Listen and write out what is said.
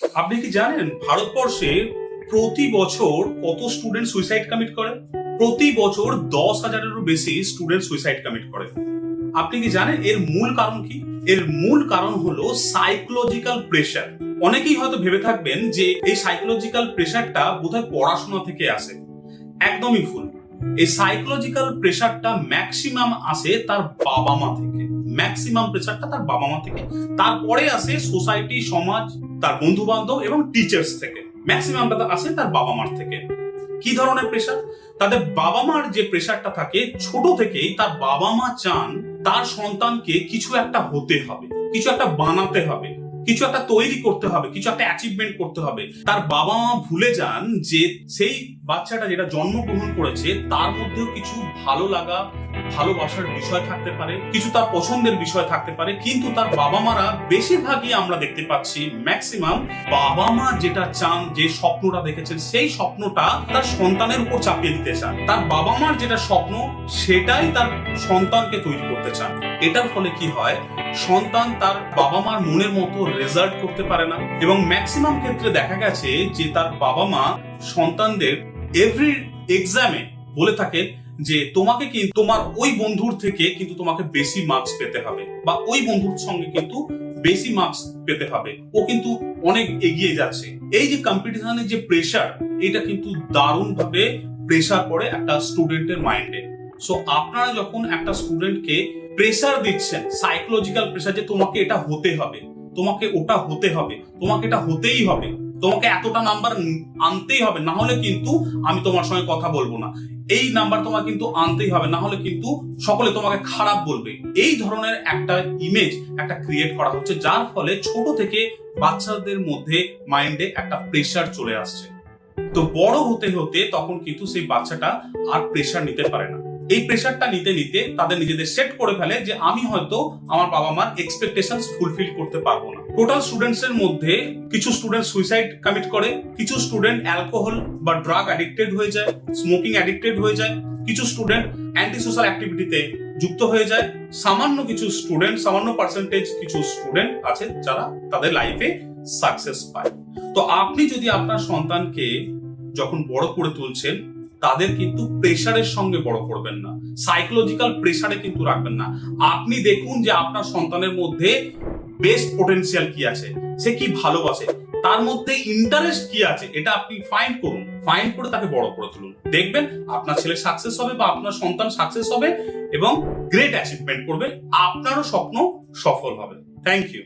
আপনি কি জানেন ভারতবর্ষে প্রতি বছর কত স্টুডেন্ট সুইসাইড কমিট করে? প্রতি বছর 10,000-এরও বেশি স্টুডেন্ট সুইসাইড কমিট করে। আপনি কি জানেন এর মূল কারণ কি? এর মূল কারণ হলো সাইকোলজিক্যাল প্রেশার। অনেকেই হয়তো ভেবে থাকবেন যে এই সাইকোলজিক্যাল প্রেশারটা বোধহয় পড়াশোনা থেকে আসে। একদমই ভুল। এই সাইকোলজিক্যাল প্রেশারটা ম্যাক্সিমাম আসে তার বাবা মা থেকে। ম্যাক্সিমাম প্রেশারটা তার বাবা মা থেকে, তারপরে আসে সোসাইটি, সমাজ, তার বন্ধু বান্ধব এবং টিচার্স থেকে। ম্যাক্সিমামটা আসে তার বাবা মার থেকে। কি ধরনের প্রেশার? তাদের বাবা মার যে প্রেশারটা থাকে, ছোট থেকেই তার বাবা মা চান তার সন্তানকে কিছু একটা হতে হবে, কিছু একটা বানাতে হবে, কিছু একটা তৈরি করতে হবে, কিছু একটা অ্যাচিভমেন্ট করতে হবে। তার বাবা মা ভুলে যান যে সেই বাচ্চাটা যেটা জন্মগ্রহণ করেছে তার মধ্যেও কিছু ভালো লাগা, ভালোবাসার বিষয় থাকতে পারে, কিছু তার পছন্দের বিষয় থাকতে পারে। কিন্তু তার বাবা মারা বেশিরভাগই আমরা দেখতে পাচ্ছি, ম্যাক্সিমাম বাবা মা যেটা চান, যে স্বপ্নটা দেখেছেন সেই স্বপ্নটা তার সন্তানের উপর চাপিয়ে দিতে চান। তার বাবা মার যেটা স্বপ্ন সেটাই তার সন্তানকে তৈরি করতে চান। এটার ফলে কি হয়, সন্তান তার বাবা মার মনের মতো রেজাল্ট করতে পারে না। এবং ম্যাক্সিমাম ক্ষেত্রে দেখা গেছে যে তার বাবা মা সন্তানদের এভরি এক্সামে বলে থাকেন যে তোমাকে কিন্তু তোমার ওই বন্ধুর থেকে কিন্তু তোমাকে বেশি মার্কস পেতে হবে, বা ওই বন্ধুর সঙ্গে কিন্তু বেশি মার্কস পেতে হবে, ও কিন্তু অনেক এগিয়ে যাচ্ছে। এই যে কম্পিটিশনের যে প্রেশার, এটা কিন্তু দারুণ ভাবে প্রেশার পড়ে একটা স্টুডেন্টের মাইন্ডে। সো আপনারা যখন একটা স্টুডেন্টকে প্রেশার দিচ্ছেন, সাইকোলজিক্যাল প্রেশার, যে তোমাকে এটা হতে হবে, তোমাকে ওটা হতে হবে, তোমাকে এটা হতেই হবে, তোমাকে এতটা নাম্বার আনতেই হবে, না হলে কিন্তু আমি তোমার সঙ্গে কথা বলবো না, এই নাম্বার তোমাকে কিন্তু আনতেই হবে, না হলে কিন্তু সকলে তোমাকে খারাপ বলবে, এই ধরনের একটা ইমেজ একটা ক্রিয়েট করা হচ্ছে, যার ফলে ছোট থেকে বাচ্চাদের মধ্যে মাইন্ডে একটা প্রেশার চলে আসছে। তো বড় হতে হতে তখন কিন্তু সেই বাচ্চাটা আর প্রেশার নিতে পারে না। এই প্রেশারটা নিতে নিতে তাদের নিজেদের সেট করে ফেলে যে আমি হয়তো আমার বাবা মার এক্সপেকটেশনস ফুলফিল করতে পারবো না। টোটাল স্টুডেন্টস এর মধ্যে কিছু স্টুডেন্ট সুইসাইড কমিট করে, কিছু স্টুডেন্ট অ্যালকোহল বা ড্রাগ অ্যাডিক্টেড হয়ে যায়, স্মোকিং অ্যাডিক্টেড হয়ে যায়, কিছু স্টুডেন্ট অ্যান্টি সোশ্যাল অ্যাক্টিভিটিতে যুক্ত হয়ে যায়, সামান্য কিছু স্টুডেন্ট, সামান্য পার্সেন্টেজ কিছু স্টুডেন্ট আছে যারা তাদের লাইফে সাকসেস পায়। তো আপনি যদি আপনার সন্তানকে যখন বড় করে তুলছেন, তাদের কিন্তু প্রেশারের সঙ্গে বড় করবেন না, সাইকোলজিক্যাল প্রেশারে কিন্তু রাখবেন না। আপনি দেখুন যে আপনার সন্তানের মধ্যে বেস্ট পটেনশিয়াল কি আছে, সে কি ভালোবাসে, তার মধ্যে ইন্টারেস্ট কি আছে, এটা আপনি ফাইন্ড করুন। ফাইন্ড করে তাকে বড় করে তুলুন। দেখবেন আপনার ছেলে সাকসেস হবে বা আপনার সন্তান সাকসেস হবে এবং গ্রেট অ্যাচিভমেন্ট করবে, আপনারও স্বপ্ন সফল হবে। Thank you.